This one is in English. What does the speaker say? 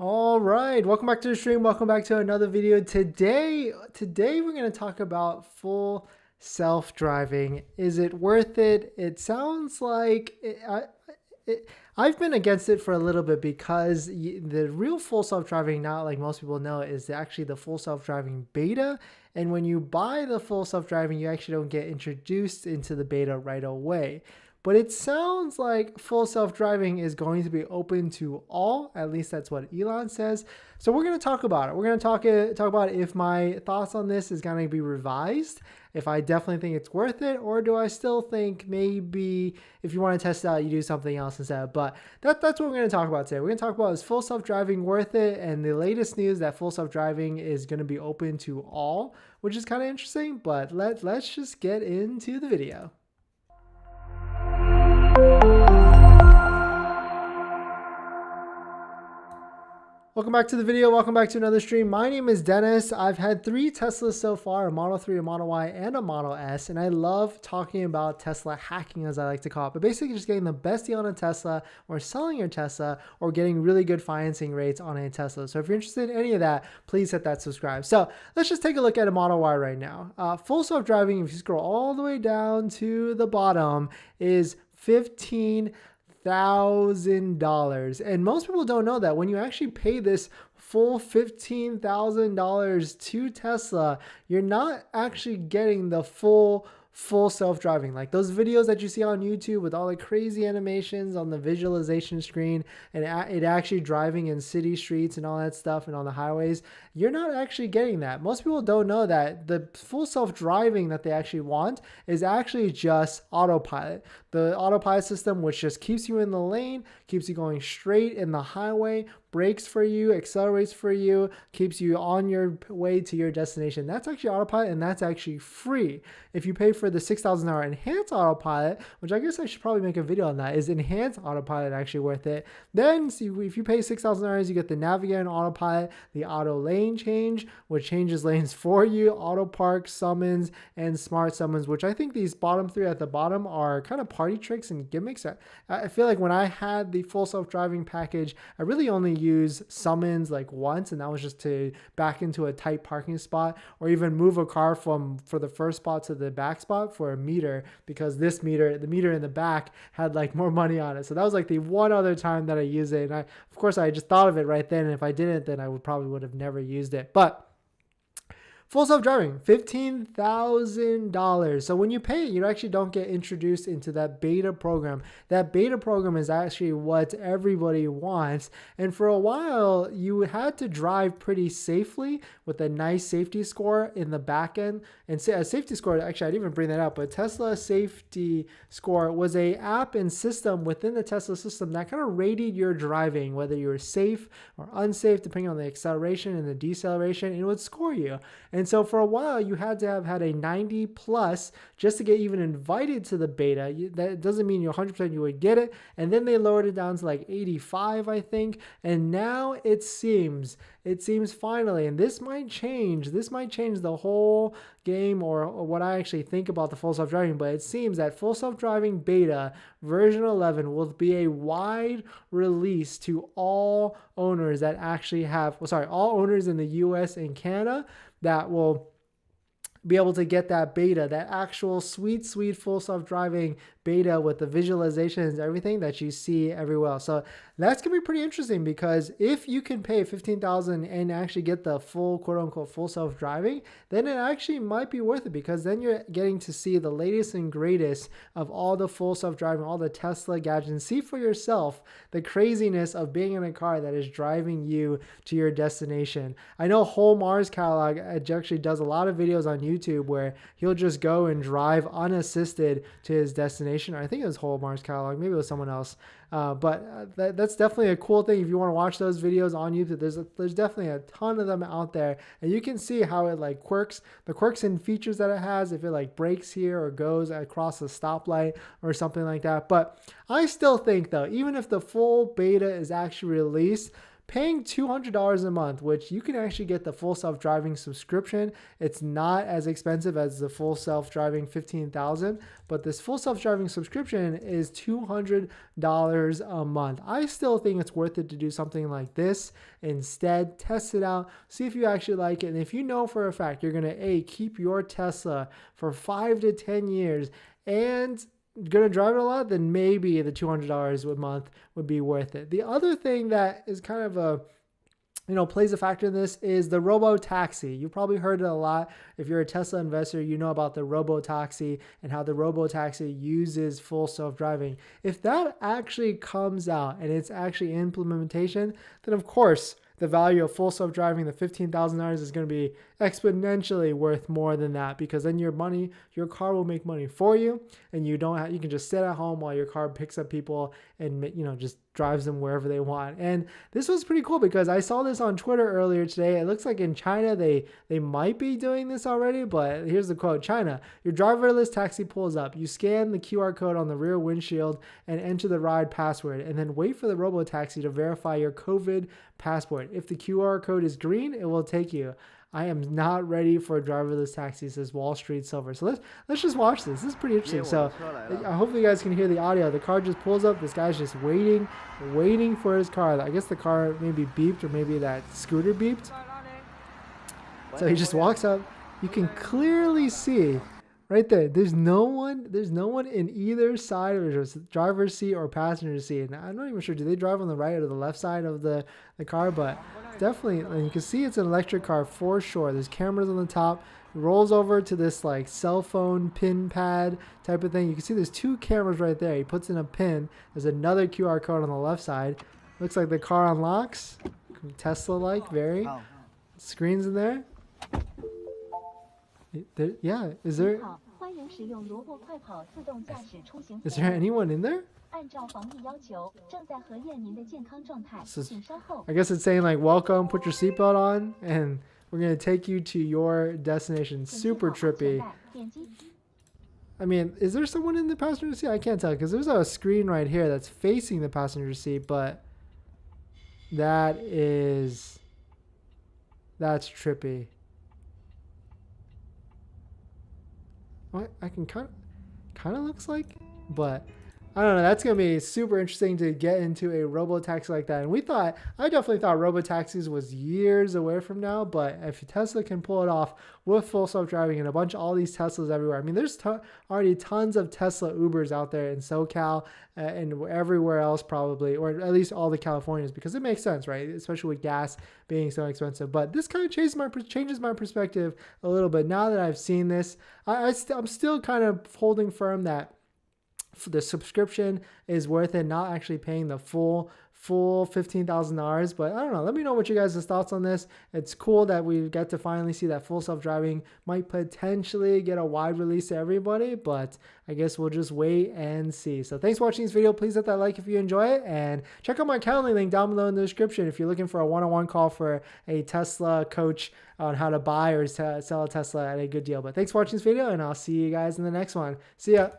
All right, welcome back to the stream. Welcome back to another video. Today we're going to talk about full self-driving. Is it worth it? It sounds like I've been against it for a little bit because the real full self-driving, not like most people know, is actually the full self-driving beta. And when you buy the full self-driving, you actually don't get introduced into the beta right away. But it sounds like full self-driving is going to be open to all. At least that's what Elon says. So we're going to talk about it. We're going to talk about if my thoughts on this is going to be revised, if I definitely think it's worth it, or do I still think maybe if you want to test it out, you do something else instead. But that's what we're going to talk about today. We're going to talk about, is full self-driving worth it? And the latest news that full self-driving is going to be open to all, which is kind of interesting. But let's just get into the video. Welcome back to the video. Welcome back to another stream. My name is Dennis. I've had 3 Teslas so far, a Model 3, a Model Y, and a Model S. And I love talking about Tesla hacking, as I like to call it, but basically just getting the best deal on a Tesla, or selling your Tesla, or getting really good financing rates on a Tesla. So if you're interested in any of that, please hit that subscribe. So let's just take a look at a Model Y right now. Full self-driving, if you scroll all the way down to the bottom, is $15,000. And most people don't know that when you actually pay this full $15,000 to Tesla, you're not actually getting the full self-driving. Like those videos that you see on YouTube with all the crazy animations on the visualization screen and it actually driving in city streets and all that stuff and on the highways, you're not actually getting that. Most people don't know that the full self-driving that they actually want is actually just autopilot. The autopilot system, which just keeps you in the lane, keeps you going straight in the highway, brakes for you, accelerates for you, keeps you on your way to your destination. That's actually autopilot, and that's actually free. If you pay for the $6,000 enhanced autopilot, which I guess I should probably make a video on that, is enhanced autopilot actually worth it? Then if you pay $6,000, you get the Navigator and autopilot, the auto lane change, which changes lanes for you, auto park, summons, and smart summons, which I think these bottom 3 at the bottom are kind of party tricks and gimmicks. I feel like when I had the full self-driving package, I really only use summons like once, and that was just to back into a tight parking spot, or even move a car for the first spot to the back spot for a meter, because the meter in the back had like more money on it. So that was like the one other time that I used it, and of course I just thought of it right then, and if I didn't, then I would have never used it. But full self-driving, $15,000. So when you pay it, you actually don't get introduced into that beta program. That beta program is actually what everybody wants. And for a while, you had to drive pretty safely with a nice safety score in the back end. And a safety score, actually, I didn't even bring that up, but Tesla Safety Score was a app and system within the Tesla system that kind of rated your driving, whether you were safe or unsafe, depending on the acceleration and the deceleration, and it would score you. And so for a while, you had to have had a 90 plus just to get even invited to the beta. That doesn't mean you're 100% you would get it. And then they lowered it down to like 85, I think. And now it seems finally, and this might change the whole game, or what I actually think about the full self-driving, but it seems that full self-driving beta version 11 will be a wide release to all owners that actually have, all owners in the US and Canada that will be able to get that beta, that actual sweet full self-driving beta with the visualizations, everything that you see everywhere. So that's gonna be pretty interesting, because if you can pay $15,000 and actually get the full quote unquote full self-driving, then it actually might be worth it, because then you're getting to see the latest and greatest of all the full self-driving, all the Tesla gadgets, and see for yourself the craziness of being in a car that is driving you to your destination. I know Whole Mars Catalog actually does a lot of videos on YouTube where he'll just go and drive unassisted to his destination. Or I think it was Whole Mars Catalog, maybe it was someone else. But that's definitely a cool thing. If you want to watch those videos on YouTube, there's definitely a ton of them out there, and you can see how it like the quirks and features that it has, if it like brakes here or goes across a stoplight or something like that. But I still think though, even if the full beta is actually released, paying $200 a month, which you can actually get the full self-driving subscription. It's not as expensive as the full self-driving $15,000, but this full self-driving subscription is $200 a month. I still think it's worth it to do something like this instead. Test it out, see if you actually like it, and if you know for a fact you're gonna keep your Tesla for 5 to 10 years and gonna drive it a lot, then maybe the $200 a month would be worth it. The other thing that is kind of a plays a factor in this is the robo-taxi. You probably heard it a lot. If you're a Tesla investor, you know about the robo-taxi and how the robo-taxi uses full self-driving. If that actually comes out and it's actually implementation, then of course the value of full self-driving, the $15,000, is going to be exponentially worth more than that, because then your car will make money for you, and you can just sit at home while your car picks up people and just drives them wherever they want. And this was pretty cool because I saw this on Twitter earlier today. It looks like in China they might be doing this already, but here's the quote: China, your driverless taxi pulls up. You scan the QR code on the rear windshield and enter the ride password, and then wait for the robo-taxi to verify your COVID passport. If the QR code is green, it will take you. I am not ready for a driverless taxi, says Wall Street Silver. So let's just watch this. This is pretty interesting. So I hope you guys can hear the audio. The car just pulls up. This guy's just waiting for his car. I guess the car maybe beeped, or maybe that scooter beeped. So he just walks up. You can clearly see right there, there's no one in either side of the driver's seat or passenger seat. And I'm not even sure, do they drive on the right or the left side of the car? But definitely, and you can see it's an electric car for sure. There's cameras on the top. It rolls over to this like cell phone pin pad type of thing. You can see there's 2 cameras right there. He puts in a pin. There's another QR code on the left side. Looks like the car unlocks. Tesla-like, very. Screens in there. Yeah, is there anyone in there? So I guess it's saying like, welcome, put your seatbelt on, and we're going to take you to your destination. Super trippy. I mean, is there someone in the passenger seat? I can't tell, because there's a screen right here that's facing the passenger seat, but that's trippy. What I can kind of looks like, but I don't know. That's going to be super interesting to get into a robo-taxi like that. And I definitely thought robo-taxis was years away from now, but if Tesla can pull it off with full self-driving and all these Teslas everywhere. I mean, there's already tons of Tesla Ubers out there in SoCal and everywhere else probably, or at least all the Californians, because it makes sense, right? Especially with gas being so expensive. But this kind of changes my perspective a little bit. Now that I've seen this, I'm still kind of holding firm that the subscription is worth it, not actually paying the full $15,000. But I don't know. Let me know what you guys' thoughts on this. It's cool that we get to finally see that full self-driving might potentially get a wide release to everybody, but I guess we'll just wait and see. So thanks for watching this video. Please hit that like if you enjoy it, and check out my Calendly link down below in the description if you're looking for a one-on-one call for a Tesla coach on how to buy or sell a Tesla at a good deal. But thanks for watching this video, and I'll see you guys in the next one. See ya.